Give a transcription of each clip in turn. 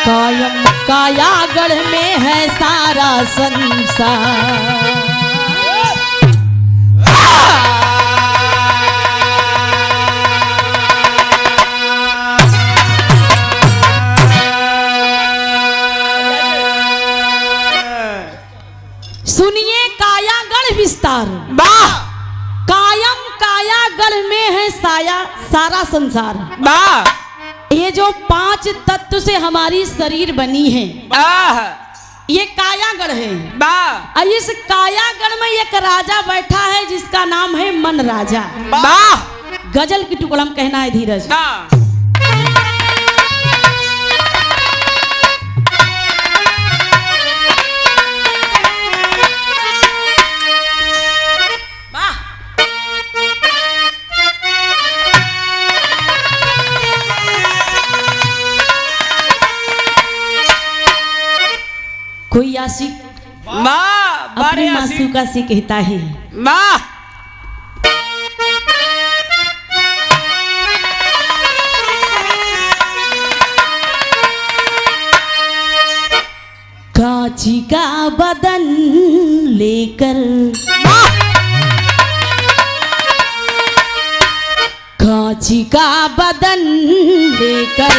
कायम कायागढ़ में है सारा संसार। सुनिए कायागढ़ विस्तार। वाह कायम कायागढ़ में है सारा संसार। वाह ये जो 5 तत्व से हमारी शरीर बनी है, ये कायागढ़ है। वाह और इस कायागढ़ में एक राजा बैठा है जिसका नाम है मन राजा। वाह गजल की टुकड़ा में कहना है धीरज। कोई आशिक अपनी मासूका से कहता है, माँ कांची का बदन लेकर, कांची का बदन लेकर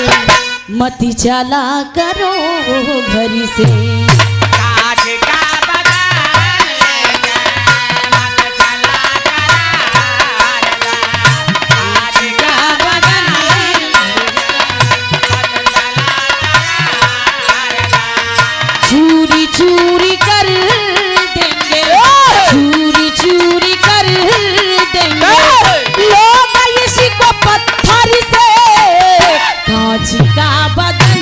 मत चला करो घर से। चूरी चूरी कर देंगे, चूरी चूरी कर देंगे लोग इसी को पत्थर से। कांच का बदन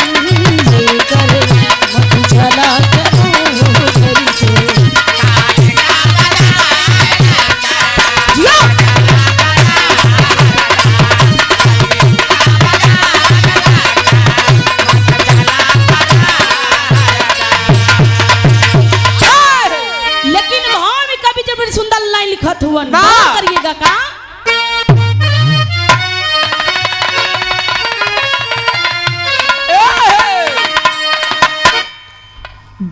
लेकर मत चला करो घर से। लेकिन भाव में कभी जब सुंदर लाइन लिखत हुआ करिएगा का।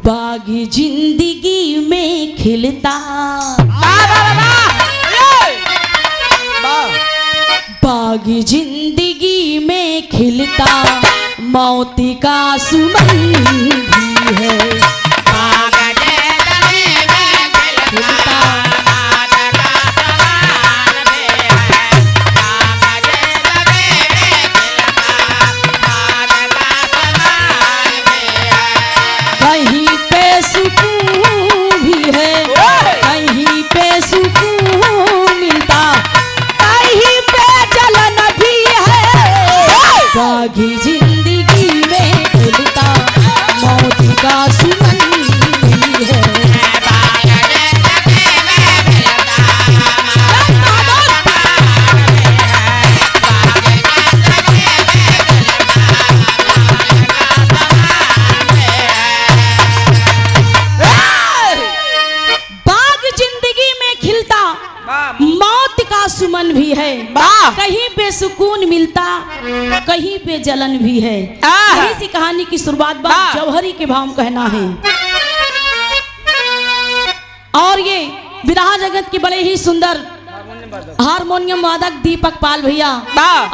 बाग जिंदगी में खिलता, बाग जिंदगी में खिलता मौत का सुमन भी है। कहीं पे सुकून भी है, कहीं पे सुकून मिलता, कहीं पे जलन भी है। बागी जिंदगी में खिलता मौत का सुमन भी है। सुमन भी है, कहीं पे सुकून मिलता, कहीं पे जलन भी है। यही सी कहानी की शुरुआत बात जौहरी के भाव कहना है। और ये विरहा जगत के बड़े ही सुंदर हारमोनियम वादक दीपक पाल भैया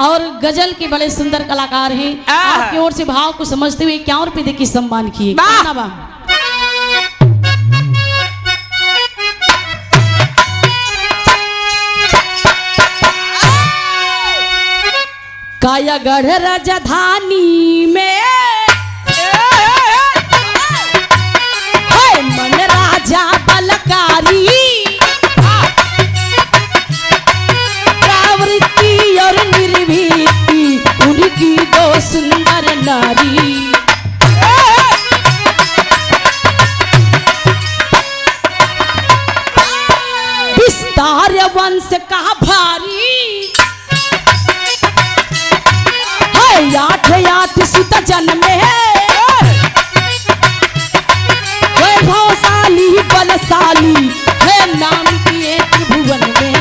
और गजल के बड़े सुंदर कलाकार हैं। आपकी ओर से भाव को समझते हुए 51 रुपये देके सम्मान किए। कायागढ़ राजधानी में है मन राजा बलकारी, प्रवृत्ति और निर्भीति उनकी 2 सुंदर नारी। विस्तार वंश का भारी 8 सुत जन्मे, वैभवशाली बलशाली है नाम की एक भुवन में।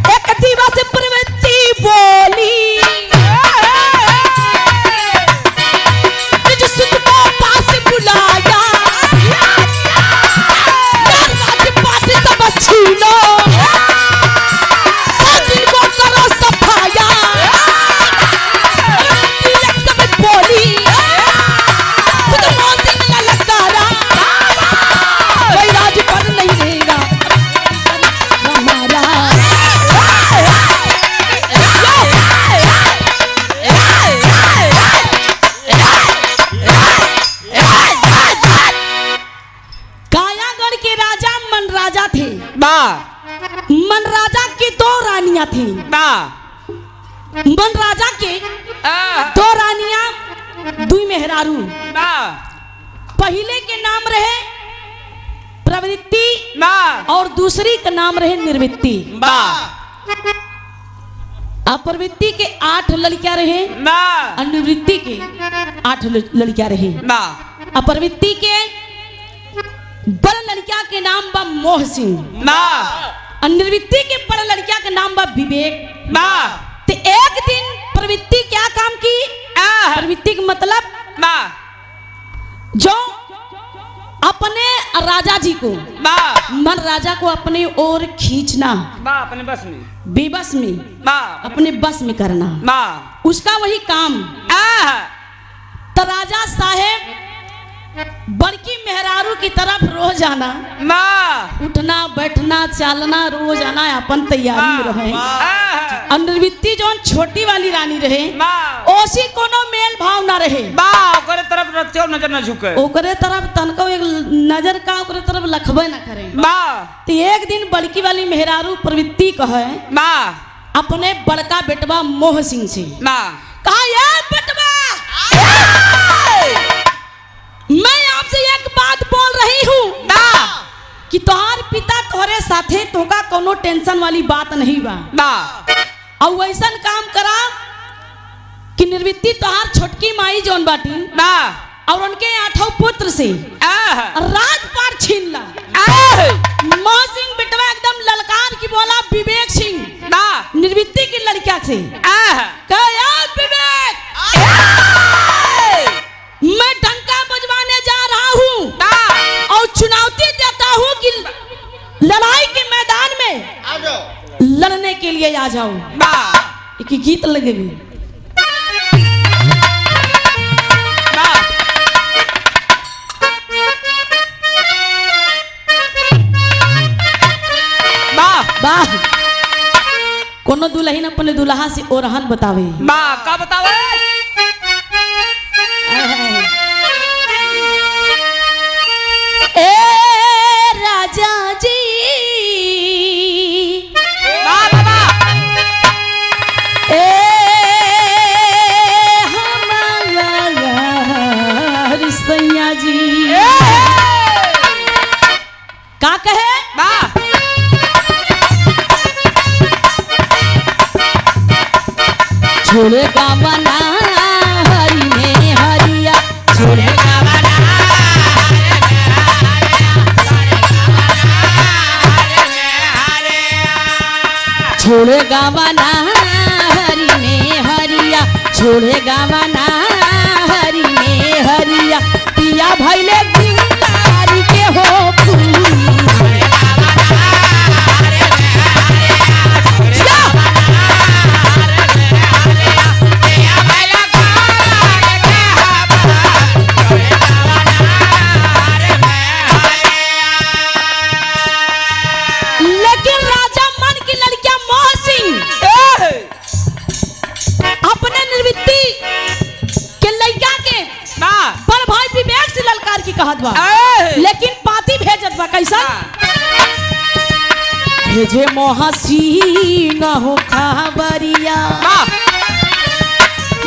एक मनराजा थे। बा मनराजा की 2 रानियां थी। बा मनराजा के 2 रानियां 2 मेहरारू। बा पहले के नाम रहे प्रवृत्ति बा और दूसरी का नाम रहे निर्वृत्ति। बा प्रवृत्ति के 8 लड़कियां रहे बा और निवृत्ति के 8 लड़कियां रहे। बा प्रवृत्ति के बड़ लड़किया के नाम बा मोह सिंह। बा और निर्वृत्ति के बड़ लड़किया के नाम बा विवेक। बा तो एक दिन प्रवृत्ति क्या काम की? प्रवृत्ति का मतलब बा जो अपने राजा जी को बा मन राजा को अपने ओर खींचना, बा अपने बस में बेबस में बा अपने बस में करना, बा उसका वही काम। तो राजा साहेब बड़की मेहरारू की तरफ रोज आना, बा उठना बैठना चालना रोज आना अपन तैयारी में रहे। और निर्वृत्ति जो छोटी वाली रानी रहे बा ओसी कोनो मेल भाव ना रहे। बा ओकरे तरफ रखते हो नजर न झुके। ओकरे तरफ तनको एक नजर का ओकरे तरफ लखबे ना करे। बा तो एक दिन बड़की वाली मेहरारू प्रवृत्ति कहे बा अपने बड़का बेटवा मोह सिंह से, बा कहा ये बेटवा मैं आपसे एक बात बोल रही हूँ बा कि तोहार पिता तोहरे साथे तोका कोनो टेंशन वाली बात नहीं बा। बा और वैसा काम करा कि निर्वृत्ति तोहार छोटकी माई जोन बाटी बा और उनके 8 पुत्र से राजपाट छीन ला। मोह सिंह बेटवा एकदम ललकार की बोला विवेक सिंह बा निर्वृत्ति की लड़किया से, कहा विवेक मैं डंका बजवाने जा रहा हूँ और चुनौती देता हूँ कि लड़ाई के मैदान में लड़ने के लिए आ जाओ। एक गीत लगेगी। वाह कोनो दुल्हन अपने दुल्हा से ओरहन बतावे। बा का बतावे? ए राजा जी बा बाबा ए हमारा सैया जी का कहे? बा छोड़ेगा मना हरी में हरिया, छोड़ेगा मना छोड़ेगा मना हरी में हरिया, छोड़ेगा मना हरी में हरिया, पिया भैले दिलारी के हो कहत बा, लेकिन पाती भेजत बा कैसा? भेजे मोहसीन हो खबरिया,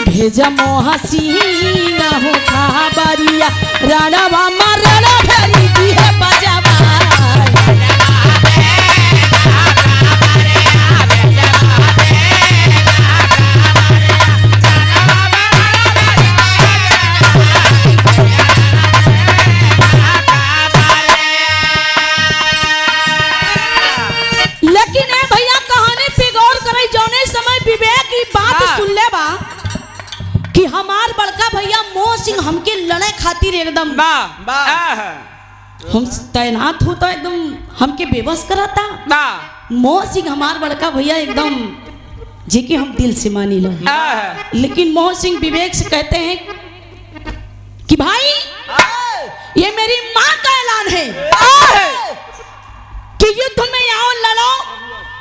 भेजा मोहसीन हो खबरिया, रणवा मरण भरी दी है बजावा। कि हमार बड़का भैया मोह सिंह हमके लड़े खातिर एकदम हम तैनात होता एकदम हमके बेबस कराता। मोह सिंह हमार बड़का भैया एकदम जी के हम दिल से मानी लो। लेकिन मोह सिंह विवेक से कहते हैं कि भाई ये मेरी माँ का ऐलान है कि युद्ध में आओ लड़ो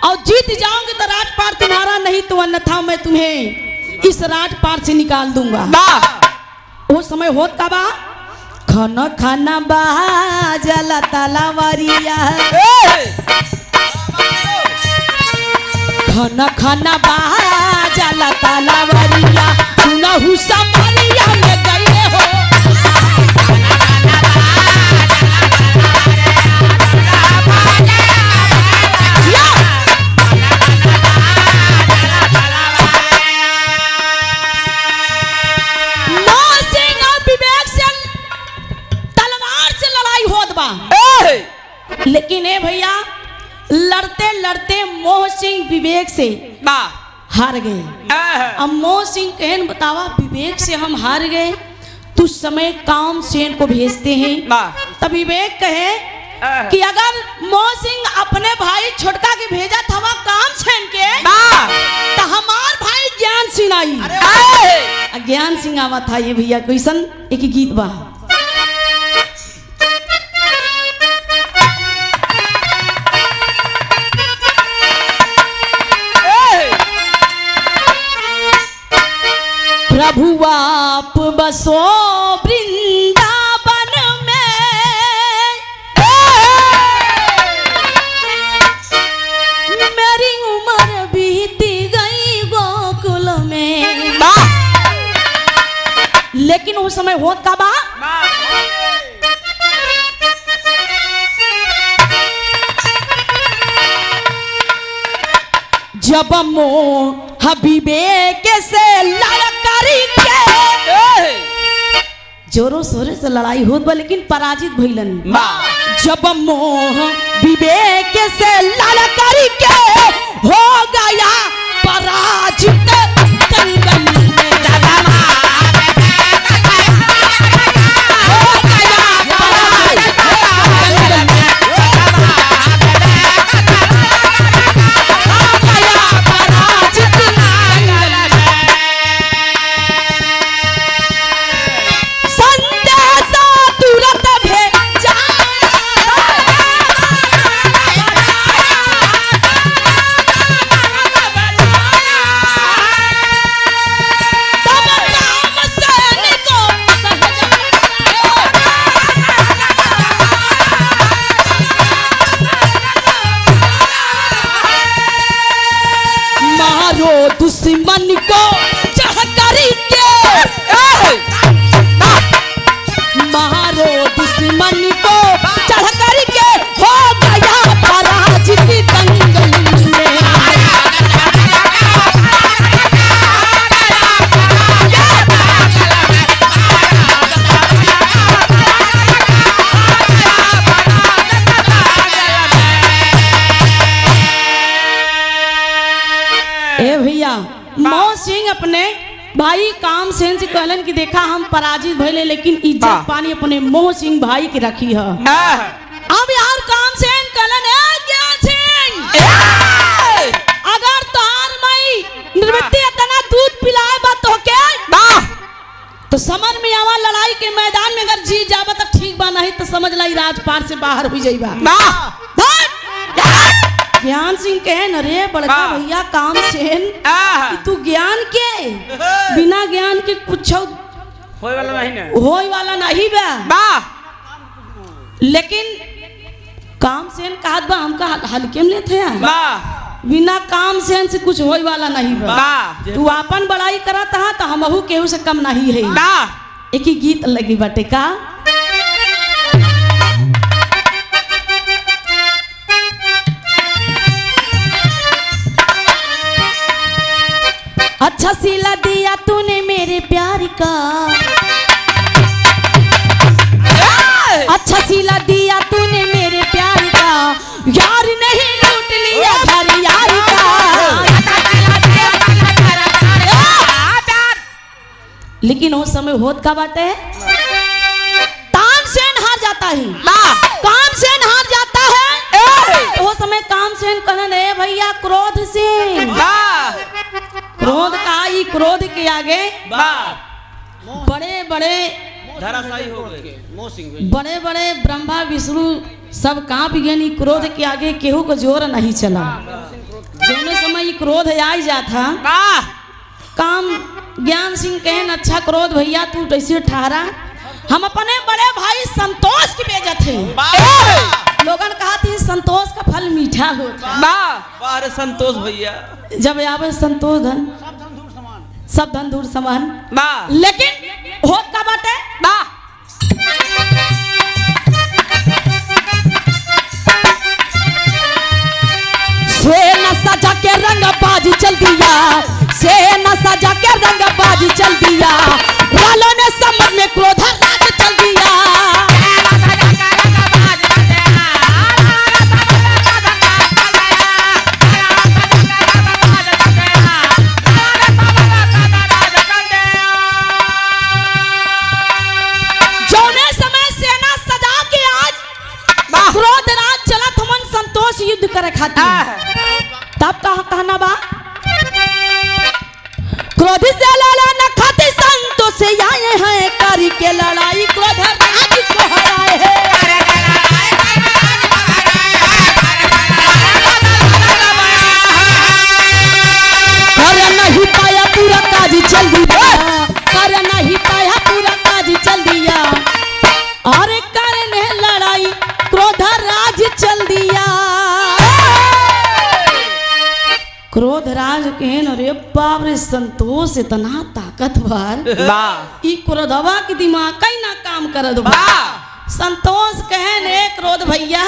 और जीत जाओगे तो राजपाट तुम्हारा, नहीं तो अन्यथा मैं तुम्हें इस राजपाट से निकाल दूंगा। वो समय होत का बा खाना खाना बाजला तलवारिया खाना खाना बाजला तलवारिया सुनहु समरिया में गए हो लेकिन ए भैया लड़ते लड़ते मोह सिंह विवेक से हार गए। अब मोह सिंह कहन बतावा विवेक से हम हार गए तो समय काम सेन को भेजते हैं। तब विवेक कहे कि अगर मोह सिंह अपने भाई छोटका के भेजा था काम सेन के तो हमार भाई ज्ञान सिंह आई ज्ञान सिंह आवा था। ये भैया कैसन एक गीत बा प्रभु आप बसो वृंदावन में मेरी उम्र बीती गई गोकुल में। लेकिन उस समय होत का बा जब मोह विवेक से लड़करी के जोरों शोरों से लड़ाई होत बा लेकिन पराजित भइलन। जब मोह विवेक से लड़करी के हो गया पराजित जंगल में दुश्मन को चढ़करी के मारो दुश्मन को चढ़करी के हो गया पराजित दंगल में। ए भैया मोह सिंह अपने भाई काम सेन से कहलन कि देखा हम पराजित भइले लेकिन इज्जत पानी अपने मोह सिंह भाई के रखी है। अब यार काम सेन कहलन ज्ञान सिंह अगर तोहार मई निर्वृत्ति इतना दूध पिलाए बा तो के तो समझ में आवा लड़ाई के मैदान में अगर जीत जाबा तो ठीक बा नहीं तो समझ लाई राजपाट से बाहर हो जाइबा। ज्ञान सिंह कहे न रे बड़का भैया काम सेन तू ज्ञान के बिना ज्ञान के कुछ होय वाला नहीं बा। लेकिन काम सेन कहत बा हमका हल्के में लेते हैं बिना काम सेन से कुछ होय वाला नहीं बा। तू अपन बड़ाई करत हा तो हमहू केहू से कम नहीं है। एक ही गीत लगी बाटे का अच्छा सिला दिया तूने मेरे प्यार का अच्छा सिला दिया तूने मेरे प्यार का यार नहीं लूट लिया घर यार का। लेकिन उस समय होत का बात है तानसेन हार जाता है कामसेन हार जाता है। उस समय कामसेन कहन है भैया क्रोध से क्रोध का ही क्रोध के आगे बड़े बड़े धराशायी हो गए बड़े बड़े ब्रह्मा विष्णु सब कांप गए। क्रोध के आगे केहू को जोर नहीं चला। जोने समय क्रोध आ जाता काम ज्ञान सिंह कहन अच्छा क्रोध भैया तू कैसे ठहरा हम अपने बड़े भाई संतोष की बेइज्जत है। लोगन कहा थी संतोष का फल मीठा होता। बाहर संतोष भैया जब आवे संतोष धन सब धन दूर समान, लेकिन होत का बाटे से न सजा के रंग बाजी चल दिया, से न सजा के रंग बाजी चल दिया, वालों ने समझ में क्रोध राज चल दिया। जौने समय सेना सजा के आज क्रोध राज चला थमन संतोष युद्ध करे खातिर, तब कहा कहना बा क्रोध से लड़ा न खाते संतोष से आए हैं करी के लड़ाई क्रोध राज को हराए हैं। कर नहीं पाया पूरा काज चल दिया, कर नहीं पाया पूरा काज चल दिया, और करने लड़ाई क्रोध राज चल दिया। क्रोध राज कहन अरे बाप रे संतोष इतना ताकतवर, ई क्रोधवा के दिमाग कहीं ना काम करत बा। संतोष कहन ए क्रोध भैया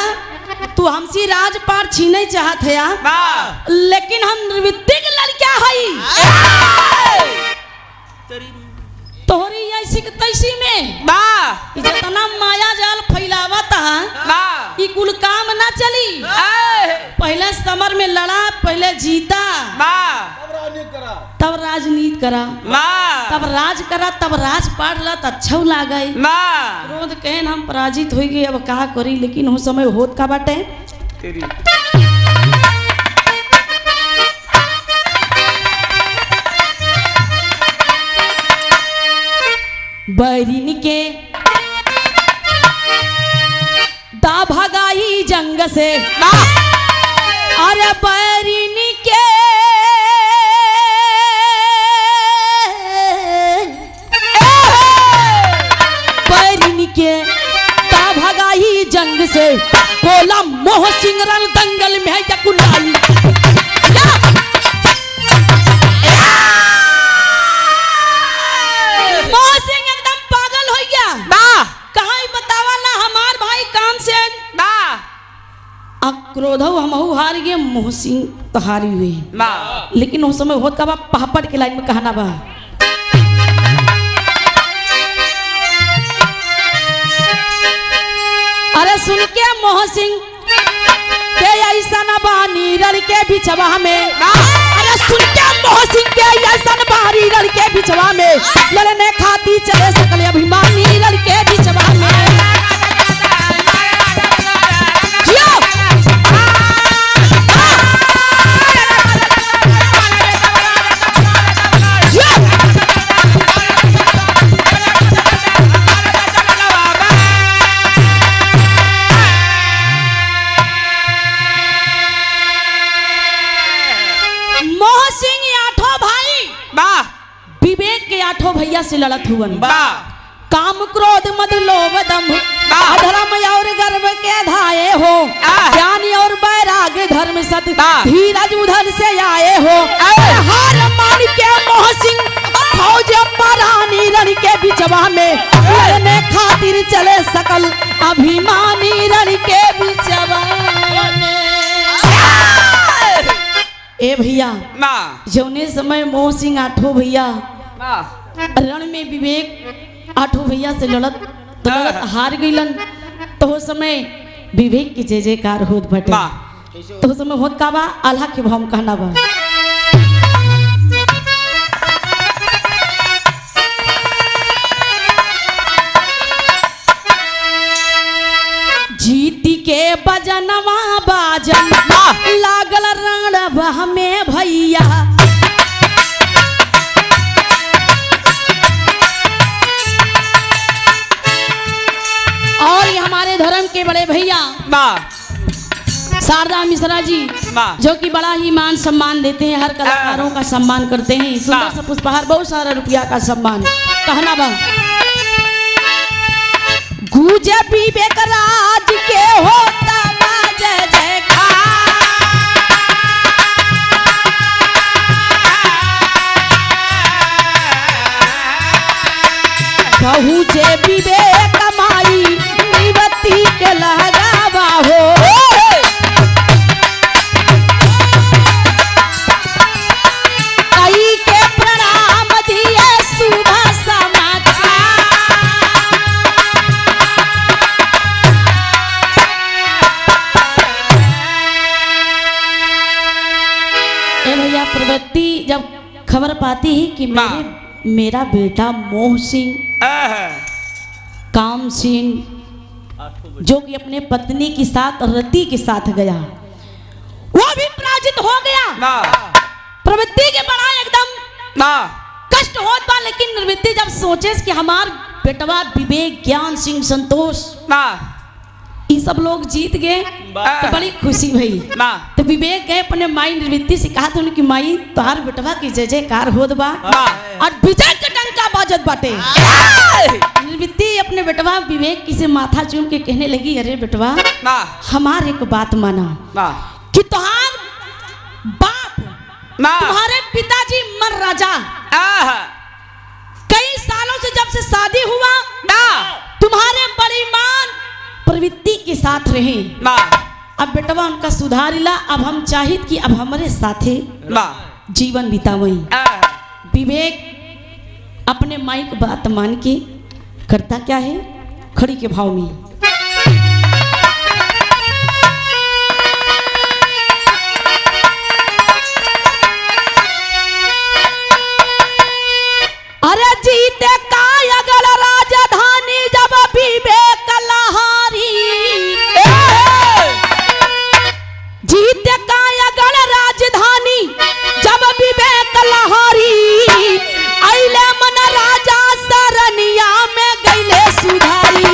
तू हमसी राजपाट छीने चाहत है, लेकिन हम निर्विद्यक लड़का हई, तोहरी ऐसी तैसी में जितना माया जाल फैलावता ई कुल काम ना चली। पहले समर में लड़ा, पहले जीता, तब राजनीति करा, तब राज करा, तब राज पाड़ ला तो अच्छा लागे। क्रोध कहन हम पराजित हो गए, अब कहा करी, लेकिन हो समय होत का बाटे बैरिन के दा भगाई जंग से, अरे बैरिन के बैरिन के दा भगाई जंग से, बोला मोह सिंह रण दंगल में यकुलाई। क्रोध हमहू हार गए, मोहसिंह तो हारी हुए, लेकिन उस समय होत का बा पापड़ के लाइन में कहना बा अरे सुन के मोहसिंह के ऐसा न बानी रण के बिछवा में, अरे सुन के मोहसिंह के ऐसा न बानी रण के बिछवा में, लड़ने खाती चले सकले अभिमानी रण के बिछवा में। भैया से लड़त हुवन, काम क्रोध मद लोभ दम अधर्म और गर्व के धाये हो, ज्ञान और बैराग्य धर्म सत धीरज उधर से आए हो। हार मान के मोहसिंह फौज परानी रण के बिचवा में, लड़ने खातिर चले सकल अभिमानी रण के बिचवा में। ए भैया जौने समय मोहसिंह आठो भैया रण में विवेक आठों भैया से लड़त हार गईलन, तो उस समय विवेक की जय जयकार होत बटे, तो उस समय होत का बा आल्हा के भाव कहना बा जीती के बजनवा बाजन लागल रण में भैया, और ये हमारे धर्म के बड़े भैया शारदा मिश्रा जी जो कि बड़ा ही मान सम्मान देते हैं, हर कलाकारों का सम्मान करते हैं, सुंदर सा पुष्पहार बहुत सारा रुपया का सम्मान कहना बा गूंजे विवेक राज के होता जय जयकार। पहुँचे विवेक माई निवती के लगावा हो। कई के प्रणाम दिए सुबह समाचार। ए भैया प्रवृत्ति जब खबर पाती है कि मेरा बेटा मोह सिंह काम सिंह जो कि अपने पत्नी के साथ रति के साथ गया, वो भी पराजित हो गया। प्रवृत्ति के बड़ा एकदम कष्ट होत बा, लेकिन निर्वृत्ति जब सोचे कि हमार बेटवा विवेक ज्ञान सिंह संतोष ये सब लोग जीत गए तो बड़ी खुशी भई। तो विवेक गए अपने माई निर्वृत्ति से कहा था उनकी माई तोहार बेटवा की जय जयकार होत बा और विजय के डंका बाजत बाटे। निर्वृत्ति अपने बेटवा विवेक की से माथा चूम के कहने लगी, अरे बेटवा हमार एक बात माना कि तोहार बाप तुम्हारे पिताजी मर राजा कई सालों से जब से शादी हुआ तुम्हारे बड़ी मान प्रवृत्ति के साथ रहे। अब बेटवा उनका सुधारिला, अब हम चाहित कि अब हमारे साथे जीवन बितावई। विवेक अपने माई की बात मान के करता क्या है, खड़ी के भाव में अरे जीते का अगल राजधानी जब विवेक लहारी। जीते का अगल राजधानी जब विवेक लहारी। अइले मन राजा सरनिया में गइले सुधारी।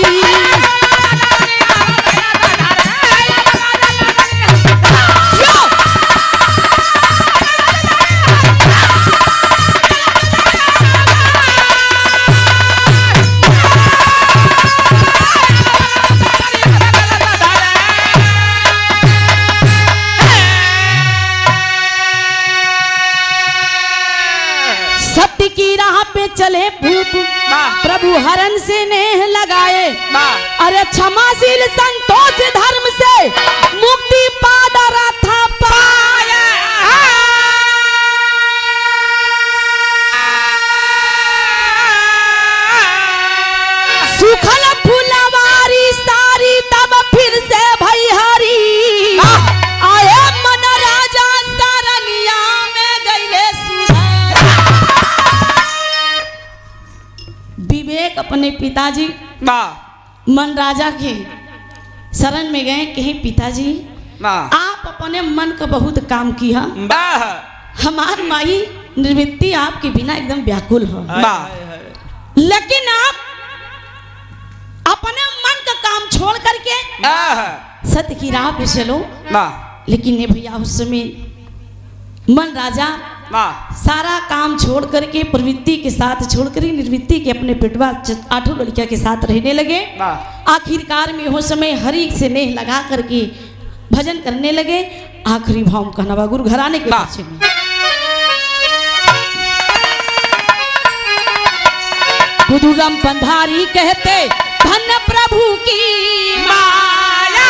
सत्य की राह पे चले भूप प्रभु हरण से नेह लगाए। अरे क्षमाशील संतोष धर्म से मुक्ति पादरा था पाया। सुखल फुलवारी सारी तब फिर से भई हरी। आए मन राजा सरनिया में गइले सुधार। विवेक अपने पिताजी मन राजा के शरण में गए, कहे पिताजी आप अपने मन का बहुत काम किया, हमार माई निर्वृत्ति आपके बिना एकदम व्याकुल हो, लेकिन आप अपने मन का काम छोड़ करके सत्य की राह पे चलो। लेकिन ये भैया उस समय मन राजा सारा काम छोड़ करके प्रवृत्ति के साथ छोड़ कर निर्वृत्ति के अपने पेटवा 8 लड़किया के साथ रहने लगे। आखिरकार में हो समय हरि से नेह लगा करके भजन करने लगे। आखिरी भाव कहना बा गुरु घराने के पीछे में बुधुरम पंधारी कहते धन्य प्रभु की माया।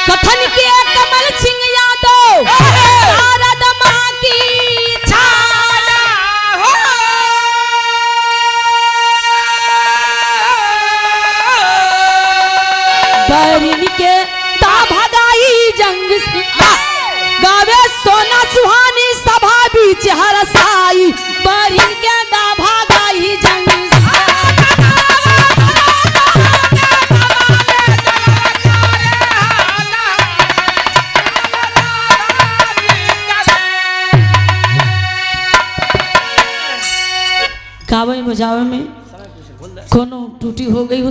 कथन के कमल सिंह यादव शारद मां की छाया। बरिन के ता भगाई जंग से गावे सोना सुहानी सभा बीच हरसाई। बरिन के दा भगाई जंग गावे बजावे में कोनो टूटी हो गई हो